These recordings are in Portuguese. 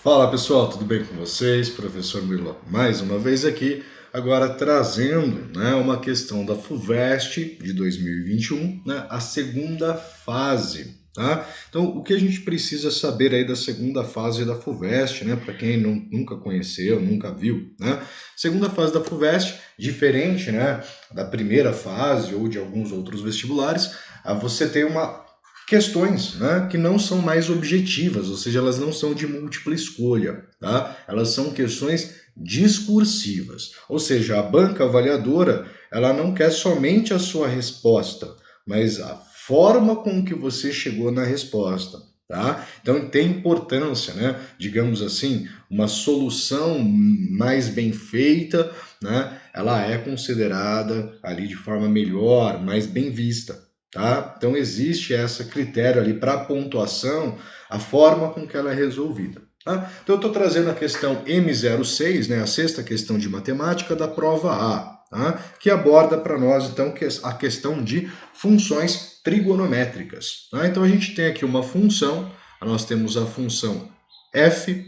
Fala pessoal, tudo bem com vocês? Professor Murilo mais uma vez aqui, agora trazendo uma questão da FUVEST de 2021, a segunda fase. Tá? Então, o que a gente precisa saber aí da segunda fase da FUVEST, para quem nunca conheceu, nunca viu, Segunda fase da FUVEST, diferente, da primeira fase ou de alguns outros vestibulares, você tem questões, que não são mais objetivas, ou seja, elas não são de múltipla escolha, tá? Elas são questões discursivas, ou seja, a banca avaliadora, ela não quer somente a sua resposta, mas a forma com que você chegou na resposta, tá? Então tem importância, digamos assim, uma solução mais bem feita, ela é considerada ali de forma melhor, mais bem vista. Tá? Então existe esse critério ali para a pontuação, a forma com que ela é resolvida. Tá? Então eu estou trazendo a questão M06, a sexta questão de matemática da prova A, tá? Que aborda para nós então a questão de funções trigonométricas. Tá? Então a gente tem aqui uma função, nós temos a função f,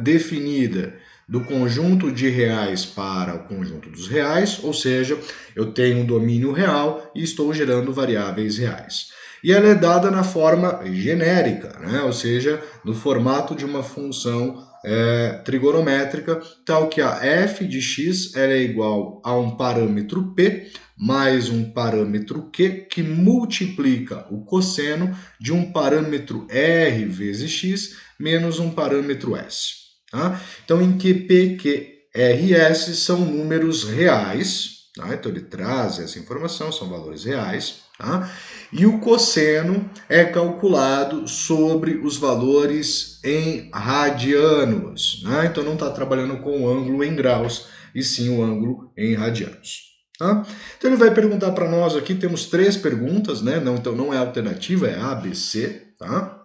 definida do conjunto de reais para o conjunto dos reais, ou seja, eu tenho um domínio real e estou gerando variáveis reais. E ela é dada na forma genérica, ou seja, no formato de uma função trigonométrica, tal que a f de x ela é igual a um parâmetro p mais um parâmetro q, que multiplica o cosseno de um parâmetro r vezes x menos um parâmetro s. Tá? Então, em que P, Q, R e S são números reais, tá? Então ele traz essa informação, são valores reais, tá? E o cosseno é calculado sobre os valores em radianos, então não está trabalhando com o ângulo em graus, e sim o ângulo em radianos. Tá? Então ele vai perguntar para nós aqui, temos 3 perguntas, então não é alternativa, é A, B, C, tá?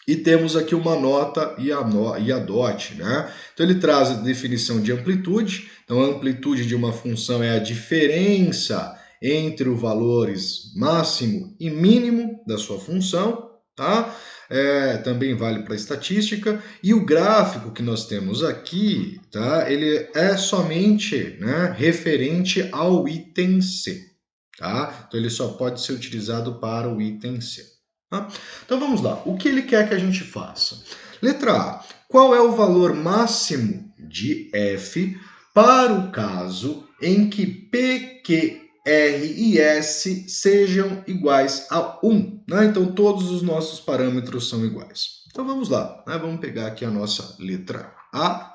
E temos aqui uma nota e a DOT, Então ele traz a definição de amplitude. Então a amplitude de uma função é a diferença entre os valores máximo e mínimo da sua função, tá? Também vale para estatística. E o gráfico que nós temos aqui, tá? Ele é somente referente ao item C, tá? Então ele só pode ser utilizado para o item C. Tá? Então vamos lá, o que ele quer que a gente faça? Letra A, qual é o valor máximo de f para o caso em que P, Q, R e S sejam iguais a 1? Então todos os nossos parâmetros são iguais. Então vamos lá, vamos pegar aqui a nossa letra A.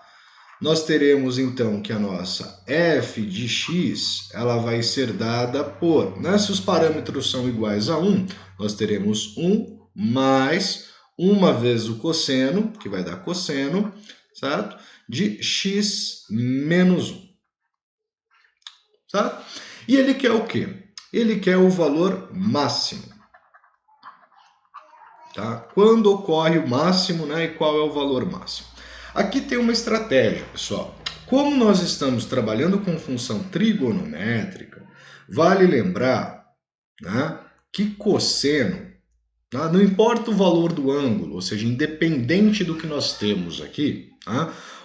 Nós teremos então que a nossa f de x ela vai ser dada por, se os parâmetros são iguais a 1, nós teremos 1 mais 1 vezes o cosseno, que vai dar cosseno, certo? De x menos 1. Certo? E ele quer o quê? Ele quer o valor máximo. Tá? Quando ocorre o máximo, e qual é o valor máximo? Aqui tem uma estratégia, pessoal. Como nós estamos trabalhando com função trigonométrica, vale lembrar que cosseno, não importa o valor do ângulo, ou seja, independente do que nós temos aqui,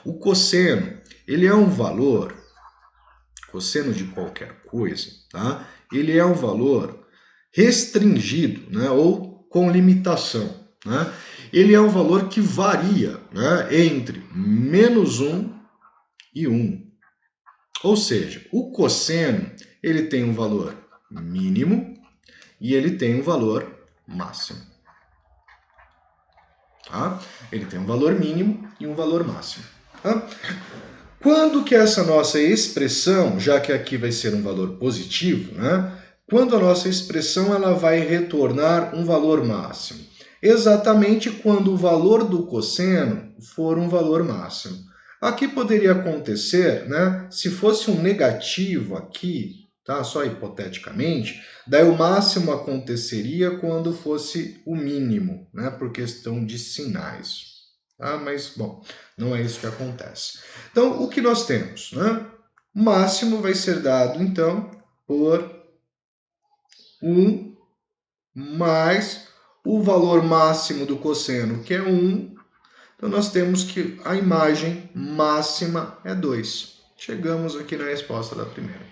o cosseno, ele é um valor, cosseno de qualquer coisa, ele é um valor restringido, ou com limitação. Ele é um valor que varia entre menos 1 e 1. Ou seja, o cosseno ele tem um valor mínimo e ele tem um valor máximo. Tá? Ele tem um valor mínimo e um valor máximo. Tá? Quando que essa nossa expressão, já que aqui vai ser um valor positivo, quando a nossa expressão ela vai retornar um valor máximo? Exatamente quando o valor do cosseno for um valor máximo. Aqui poderia acontecer, se fosse um negativo aqui, tá? Só hipoteticamente, daí o máximo aconteceria quando fosse o mínimo, por questão de sinais. Tá? Mas, bom, não é isso que acontece. Então, o que nós temos? O máximo vai ser dado, então, por 1 mais o valor máximo do cosseno, que é 1. Então nós temos que a imagem máxima é 2. Chegamos aqui na resposta da primeira.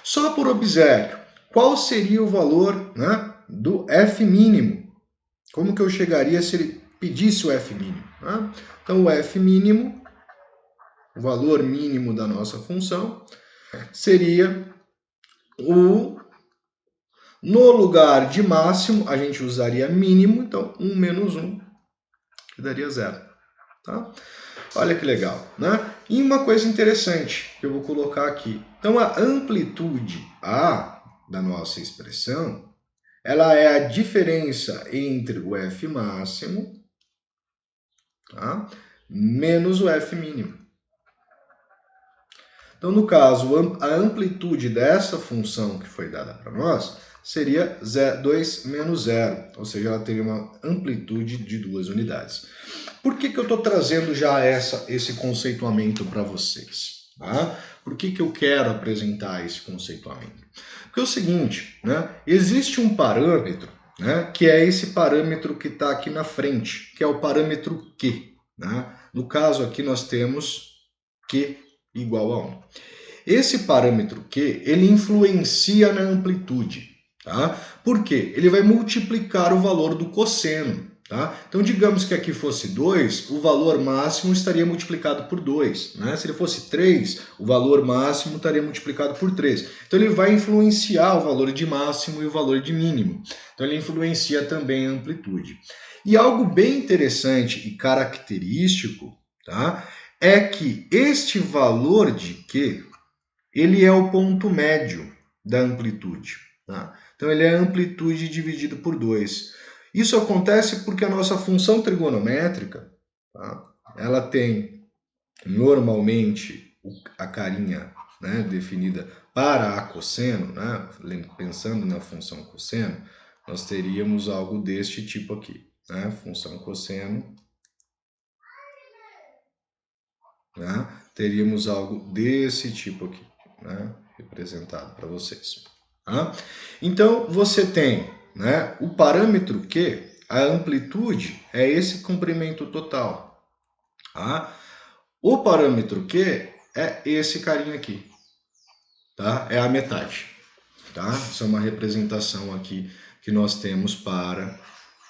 Só por obséquio, qual seria o valor, né, do f mínimo? Como que eu chegaria se ele pedisse o f mínimo? Né? Então o f mínimo, o valor mínimo da nossa função, seria no lugar de máximo, a gente usaria mínimo, então 1 menos 1, que daria 0. Tá? Olha que legal, né? E uma coisa interessante que eu vou colocar aqui. Então, a amplitude A da nossa expressão, ela é a diferença entre o f máximo, tá, menos o f mínimo. Então, no caso, a amplitude dessa função que foi dada para nós seria 2 menos 0, ou seja, ela teria uma amplitude de 2 unidades. Por que eu estou trazendo já esse conceituamento para vocês? Tá? Por que eu quero apresentar esse conceituamento? Porque é o seguinte, né? Existe um parâmetro, né, que é esse parâmetro que está aqui na frente, que é o parâmetro Q. Né? No caso aqui nós temos Q igual a 1. Esse parâmetro Q, ele influencia na amplitude. Tá? Por quê? Ele vai multiplicar o valor do cosseno. Tá? Então, digamos que aqui fosse 2, o valor máximo estaria multiplicado por 2. Né? Se ele fosse 3, o valor máximo estaria multiplicado por 3. Então, ele vai influenciar o valor de máximo e o valor de mínimo. Então, ele influencia também a amplitude. E algo bem interessante e característico, tá, é que este valor de Q, ele é o ponto médio da amplitude. Tá? Então, ele é a amplitude dividido por 2. Isso acontece porque a nossa função trigonométrica, tá, ela tem normalmente a carinha, né, definida para a cosseno, né, pensando na função cosseno, nós teríamos algo deste tipo aqui, né, função cosseno, né, teríamos algo desse tipo aqui, né, representado para vocês. Tá? Então, você tem, né, o parâmetro Q, a amplitude é esse comprimento total. Tá? O parâmetro Q é esse carinha aqui. Tá? É a metade. Tá? Isso é uma representação aqui que nós temos para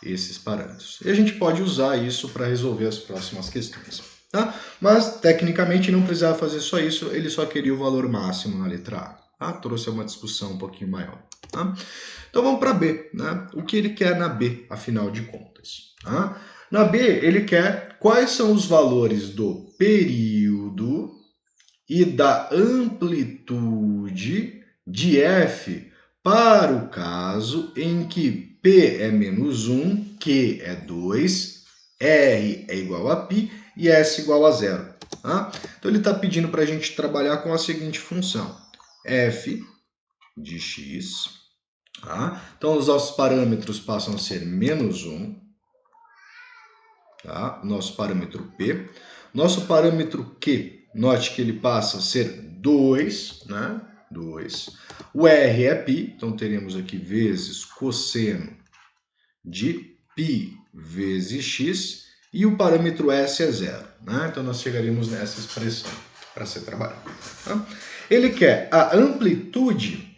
esses parâmetros. E a gente pode usar isso para resolver as próximas questões. Tá? Mas, tecnicamente, não precisava fazer só isso, ele só queria o valor máximo na letra A. Tá? Trouxe uma discussão um pouquinho maior. Tá? Então vamos para B. Né? O que ele quer na B, afinal de contas? Tá? Na B, ele quer quais são os valores do período e da amplitude de F para o caso em que P é menos 1, Q é 2, R é igual a π e S igual a 0. Tá? Então ele está pedindo para a gente trabalhar com a seguinte função. F de x. Tá? Então os nossos parâmetros passam a ser menos 1. Tá? Nosso parâmetro P. Nosso parâmetro Q, note que ele passa a ser 2, né? 2. O R é π, então teremos aqui vezes cosseno de π vezes x, e o parâmetro S é 0. Né? Então nós chegaríamos nessa expressão para ser trabalhado. Tá? Ele quer a amplitude,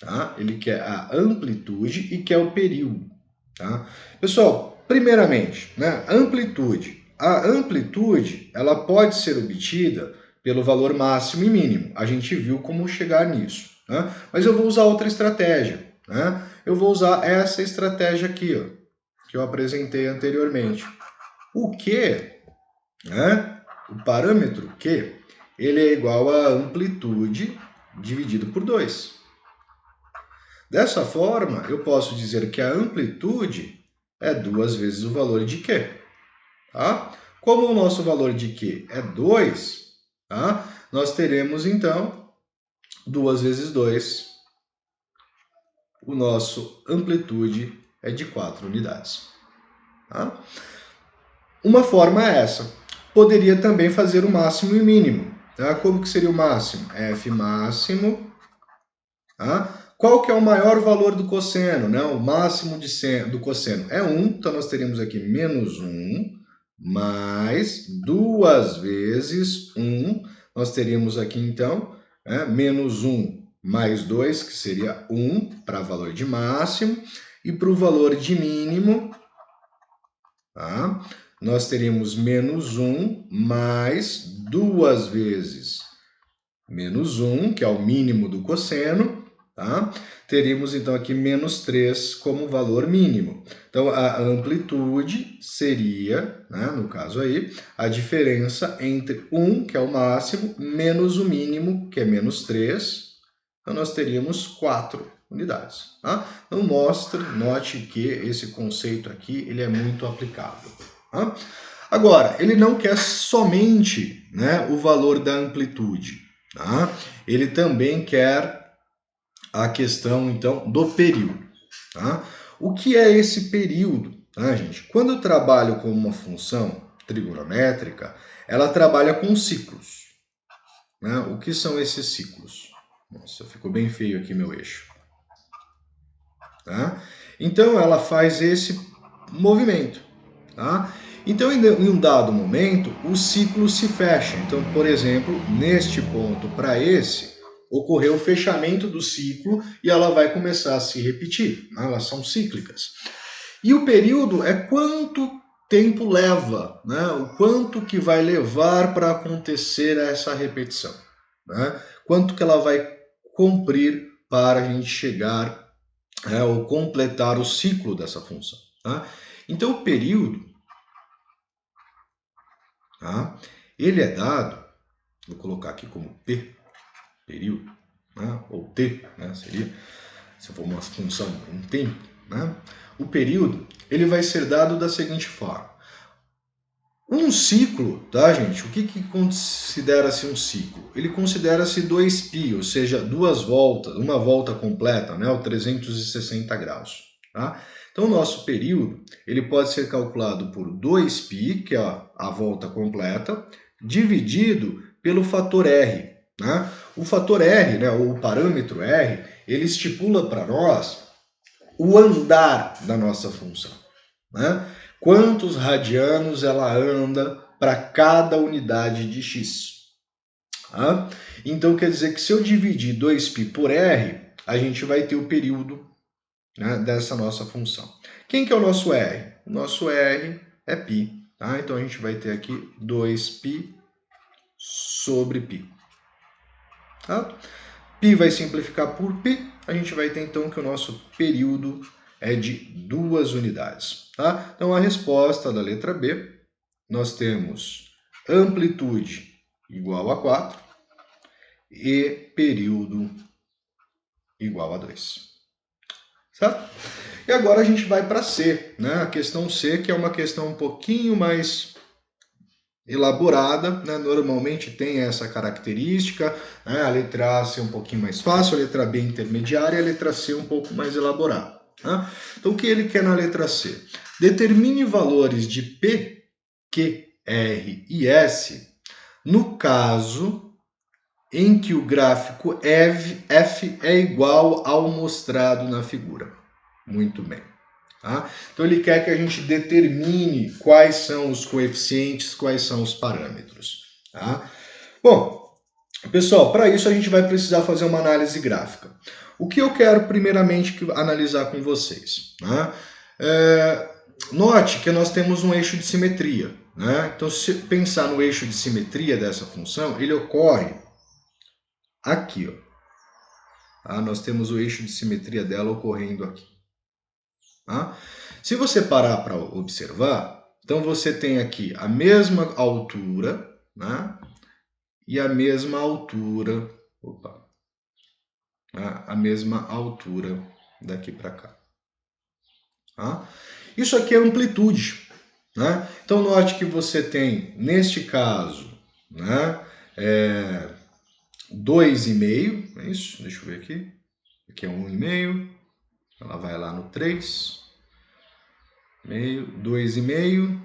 tá? Ele quer a amplitude e quer o período. Tá? Pessoal, primeiramente, né, amplitude. A amplitude ela pode ser obtida pelo valor máximo e mínimo. A gente viu como chegar nisso. Né? Mas eu vou usar outra estratégia. Né? Eu vou usar essa estratégia aqui, ó, que eu apresentei anteriormente. O Q, né, o parâmetro Q, ele é igual a amplitude dividido por 2. Dessa forma, eu posso dizer que a amplitude é 2 vezes o valor de Q. Tá? Como o nosso valor de Q é 2, tá? Nós teremos, então, 2 vezes 2. O nosso amplitude é de 4 unidades. Tá? Uma forma é essa. Poderia também fazer o máximo e o mínimo. Tá? Como que seria o máximo? F máximo. Tá? Qual que é o maior valor do cosseno? Né? O máximo do cosseno é 1, então nós teríamos aqui menos 1 mais 2 vezes 1. Nós teríamos aqui, então, menos 1 mais 2, que seria 1 para valor de máximo. E para o valor de mínimo, tá? Nós teríamos menos 1 mais 2 vezes menos 1, que é o mínimo do cosseno, tá? Teríamos então aqui menos 3 como valor mínimo. Então a amplitude seria, né, no caso aí, a diferença entre 1, que é o máximo, menos o mínimo, que é menos 3. Então nós teríamos 4 unidades. Tá? Então note que esse conceito aqui ele é muito aplicável. Tá? Agora, ele não quer somente, né, o valor da amplitude. Tá? Ele também quer a questão, então, do período. Tá? O que é esse período? Tá, gente? Quando eu trabalho com uma função trigonométrica, ela trabalha com ciclos. Né? O que são esses ciclos? Nossa, ficou bem feio aqui meu eixo. Tá? Então, ela faz esse movimento. Tá? Então, em um dado momento, o ciclo se fecha. Então, por exemplo, neste ponto para esse, ocorreu o fechamento do ciclo e ela vai começar a se repetir. Né? Elas são cíclicas. E o período é quanto tempo leva, né? O quanto que vai levar para acontecer essa repetição. Né? Quanto que ela vai cumprir para a gente chegar ou completar o ciclo dessa função. Tá? Então, o período, tá? Ele é dado, vou colocar aqui como P, período, né? Ou T, né? Seria, se for uma função, um tempo. Né? O período ele vai ser dado da seguinte forma. Um ciclo, tá, gente? O que considera-se um ciclo? Ele considera-se 2π, ou seja, 2 voltas, uma volta completa, né? O 360 graus. Tá? Então, o nosso período ele pode ser calculado por 2π, que é a volta completa, dividido pelo fator R. Né? O fator R, né, ou o parâmetro R, ele estipula para nós o andar da nossa função. Né? Quantos radianos ela anda para cada unidade de x. Tá? Então, quer dizer que se eu dividir 2π por r, a gente vai ter o período, né, dessa nossa função. Quem que é o nosso r? O nosso r é π. Tá? Então, a gente vai ter aqui 2π sobre π. Tá? Π vai simplificar por π, a gente vai ter então que o nosso período é de 2 unidades. Tá? Então, a resposta da letra B, nós temos amplitude igual a 4 e período igual a 2. Certo? E agora a gente vai para C, né? A questão C, que é uma questão um pouquinho mais elaborada, né? Normalmente tem essa característica, né? A letra A ser um pouquinho mais fácil, a letra B intermediária e a letra C um pouco mais elaborada. Né? Então, o que ele quer na letra C? Determine valores de P, Q, R e S no caso em que o gráfico F é igual ao mostrado na figura. Muito bem. Tá? Então, ele quer que a gente determine quais são os coeficientes, quais são os parâmetros. Tá? Bom, pessoal, para isso a gente vai precisar fazer uma análise gráfica. O que eu quero primeiramente analisar com vocês? Né? Note que nós temos um eixo de simetria. Né? Então, se pensar no eixo de simetria dessa função, ele ocorre aqui. Ó. Tá? Nós temos o eixo de simetria dela ocorrendo aqui. Tá? Se você parar para observar, então você tem aqui a mesma altura, né? E a mesma altura, né? A mesma altura daqui para cá. Tá? Isso aqui é amplitude. Né? Então, note que você tem, neste caso, né, 2,5, é isso? Deixa eu ver aqui. Aqui é 1,5, ela vai lá no 3, meio, 2,5,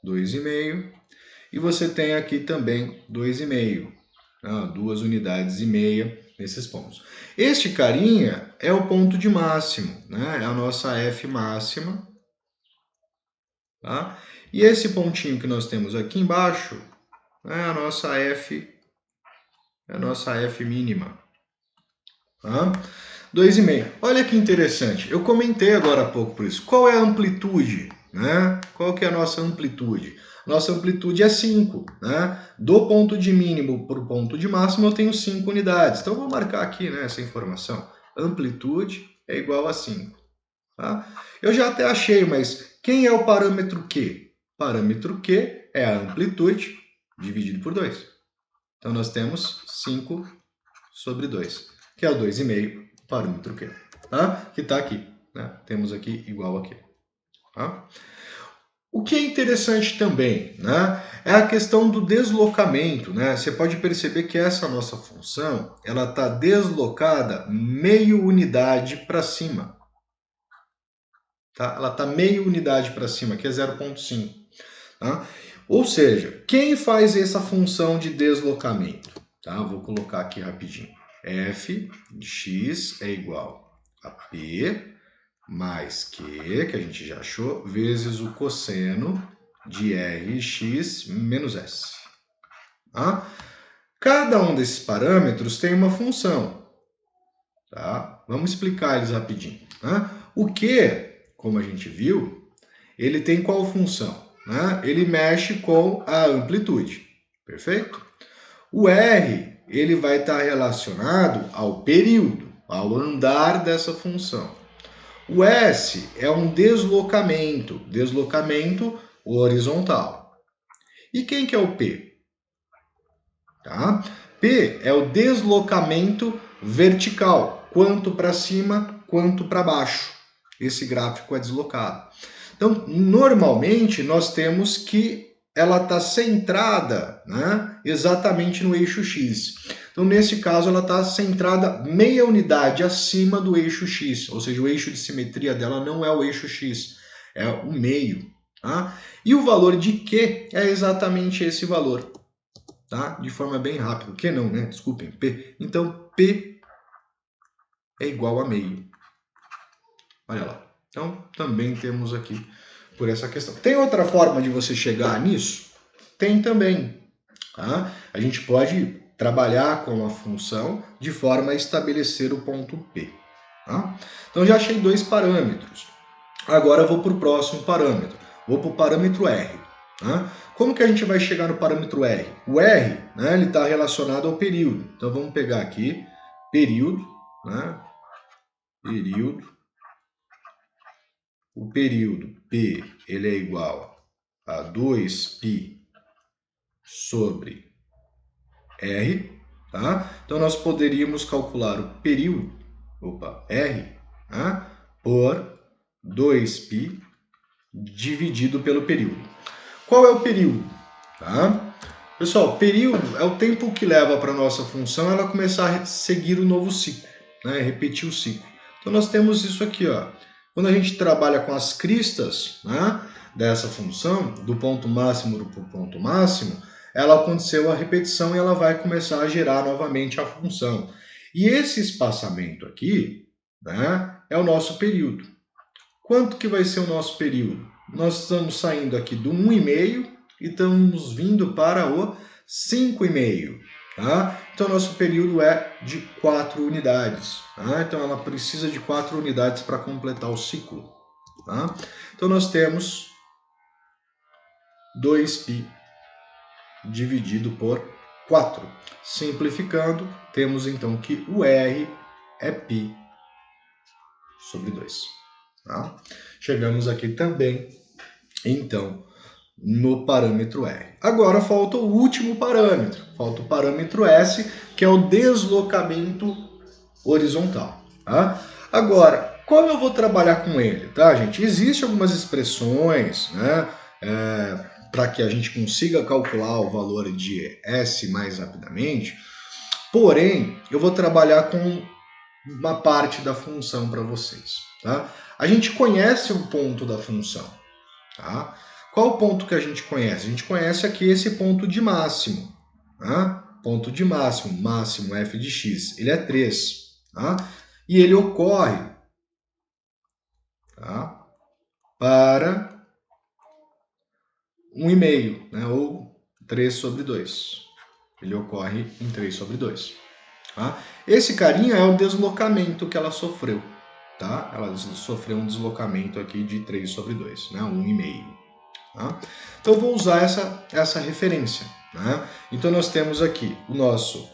2,5, e você tem aqui também 2,5, né, 2 unidades e meia nesses pontos. Este carinha é o ponto de máximo, né? É a nossa F máxima. Tá? E esse pontinho que nós temos aqui embaixo é a nossa F mínima. Tá? 2,5. Olha que interessante. Eu comentei agora há pouco por isso. Qual é a amplitude? Né? Qual que é a nossa amplitude? Nossa amplitude é 5. Né? Do ponto de mínimo para o ponto de máximo eu tenho 5 unidades. Então eu vou marcar aqui, né, essa informação. Amplitude é igual a 5. Tá? Eu já até achei, mas quem é o parâmetro Q? Parâmetro Q é a amplitude dividido por 2. Então nós temos 5 sobre 2, que é o 2,5 parâmetro Q, tá? Que está aqui, né? Temos aqui igual a Q. Tá? O que é interessante também, né, é a questão do deslocamento, né? Você pode perceber que essa nossa função, ela está deslocada meio unidade para cima. Tá? Ela está meio unidade para cima, que é 0,5. Tá? Ou seja, quem faz essa função de deslocamento? Tá? Vou colocar aqui rapidinho. F de x é igual a P mais Q, que a gente já achou, vezes o cosseno de Rx menos S. Tá? Cada um desses parâmetros tem uma função. Tá? Vamos explicar eles rapidinho. Tá? O Q, como a gente viu, ele tem qual função? Né? Ele mexe com a amplitude. Perfeito? O R, ele vai estar relacionado ao período, ao andar dessa função. O S é um deslocamento horizontal. E quem que é o P? Tá? P é o deslocamento vertical, quanto para cima, quanto para baixo. Esse gráfico é deslocado. Então, normalmente, nós temos que ela está centrada, né, exatamente no eixo X. Então, nesse caso, ela está centrada meia unidade acima do eixo X, ou seja, o eixo de simetria dela não é o eixo X, é o meio. Tá? E o valor de Q é exatamente esse valor. Tá? De forma bem rápida. Q não, né? Desculpem, P. Então, P é igual a meio. Olha lá. Então, também temos aqui por essa questão. Tem outra forma de você chegar nisso? Tem também. Tá? A gente pode trabalhar com a função de forma a estabelecer o ponto P. Tá? Então, já achei dois parâmetros. Agora eu vou para o próximo parâmetro. Vou para o parâmetro R. Tá? Como que a gente vai chegar no parâmetro R? O R, né, ele está relacionado ao período. Então, vamos pegar aqui período. Né? Período. O período P ele é igual a 2π sobre R, tá? Então nós poderíamos calcular o período, R, tá? Por 2π dividido pelo período. Qual é o período? Tá? Pessoal, período é o tempo que leva para a nossa função ela começar a seguir o novo ciclo, né? Repetir o ciclo. Então nós temos isso aqui, ó. Quando a gente trabalha com as cristas, né, dessa função, do ponto máximo para o ponto máximo, ela aconteceu a repetição e ela vai começar a gerar novamente a função. E esse espaçamento aqui, né, é o nosso período. Quanto que vai ser o nosso período? Nós estamos saindo aqui do 1,5 e estamos vindo para o 5,5. Tá? Então, nosso período é de 4 unidades. Tá? Então, ela precisa de 4 unidades para completar o ciclo. Tá? Então, nós temos 2π dividido por 4. Simplificando, temos então que o R é π sobre 2. Tá? Chegamos aqui também, então, no parâmetro R. Agora falta o último parâmetro, falta o parâmetro S, que é o deslocamento horizontal. Tá? Agora, como eu vou trabalhar com ele? Tá, gente? Existem algumas expressões, né, para que a gente consiga calcular o valor de S mais rapidamente, porém, eu vou trabalhar com uma parte da função para vocês. Tá? A gente conhece um ponto da função. Tá? Qual o ponto que a gente conhece? A gente conhece aqui esse ponto de máximo. Tá? Ponto de máximo, máximo f de x, ele é 3. Tá? E ele ocorre, tá, para 1,5, né? Ou 3 sobre 2. Ele ocorre em 3 sobre 2. Tá? Esse carinha é o deslocamento que ela sofreu. Tá? Ela sofreu um deslocamento aqui de 3 sobre 2, né? 1,5. Tá? Então eu vou usar essa referência. Né? Então nós temos aqui o nosso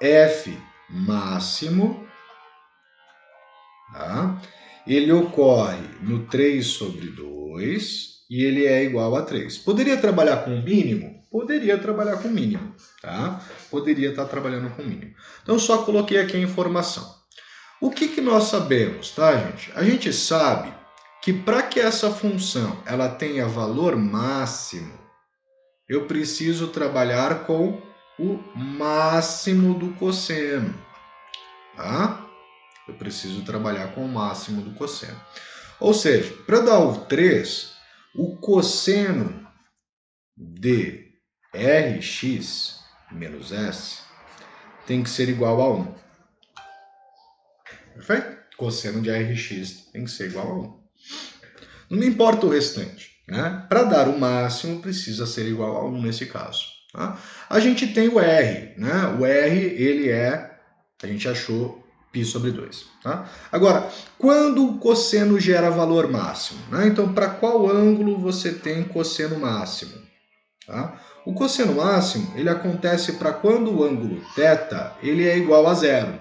F máximo. Tá? Ele ocorre no 3 sobre 2 e ele é igual a 3. Poderia trabalhar com o mínimo? Poderia trabalhar com o mínimo. Tá? Poderia estar trabalhando com o mínimo. Então só coloquei aqui a informação. O que nós sabemos, tá, gente? A gente sabe que para que essa função ela tenha valor máximo, eu preciso trabalhar com o máximo do cosseno. Tá? Eu preciso trabalhar com o máximo do cosseno. Ou seja, para dar o 3, o cosseno de Rx menos S tem que ser igual a 1. Perfeito? Cosseno de Rx tem que ser igual a 1. Não me importa o restante. Né? Para dar o máximo, precisa ser igual a 1 nesse caso. Tá? A gente tem o R. Né? O R, ele é, a gente achou, π sobre 2. Tá? Agora, quando o cosseno gera valor máximo? Né? Então, para qual ângulo você tem cosseno máximo? Tá? O cosseno máximo ele acontece para quando o ângulo θ ele é igual a 0,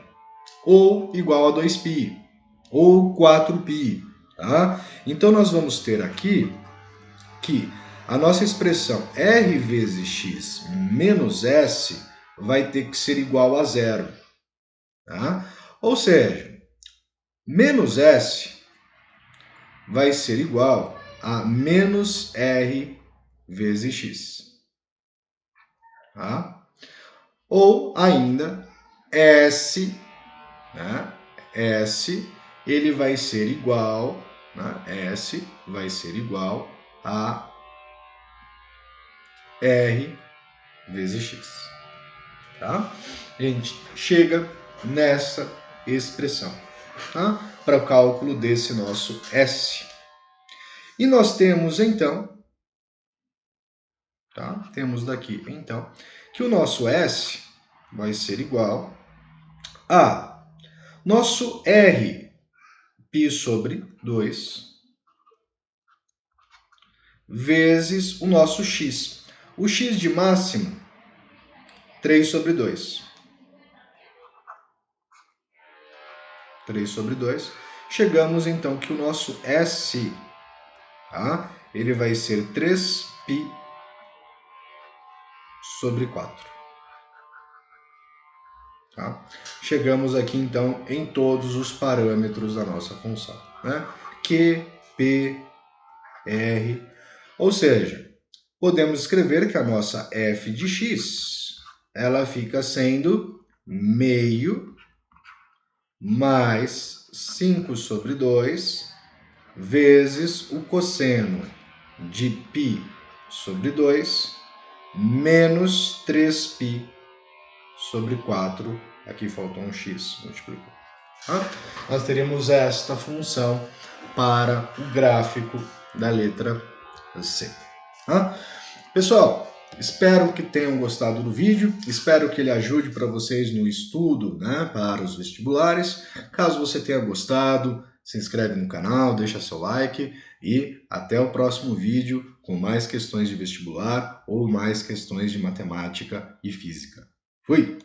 ou igual a 2π, ou 4π. Tá? Então, nós vamos ter aqui que a nossa expressão R vezes x menos S vai ter que ser igual a 0. Tá? Ou seja, menos S vai ser igual a menos R vezes x. Tá? Ou ainda, S, né? S ele vai ser igual, né? S vai ser igual a R vezes x. Tá? A gente chega nessa expressão, tá? Para o cálculo desse nosso S. E nós temos então, tá? Temos daqui então que o nosso S vai ser igual a nosso R π sobre 2 vezes o nosso x. O x de máximo, 3 sobre 2. 3 sobre 2. Chegamos então que o nosso S, tá? Ele vai ser 3π sobre 4. Tá? Chegamos aqui então em todos os parâmetros da nossa função. Né? Q, P, R. Ou seja, podemos escrever que a nossa f de x ela fica sendo meio mais 5 sobre 2 vezes o cosseno de π sobre 2 menos 3π sobre 4. Aqui faltou um x, multiplicou. Tá? Nós teríamos esta função para o gráfico da letra C. Tá? Pessoal, espero que tenham gostado do vídeo, espero que ele ajude para vocês no estudo, né, para os vestibulares. Caso você tenha gostado, se inscreve no canal, deixa seu like e até o próximo vídeo com mais questões de vestibular ou mais questões de matemática e física. Fui!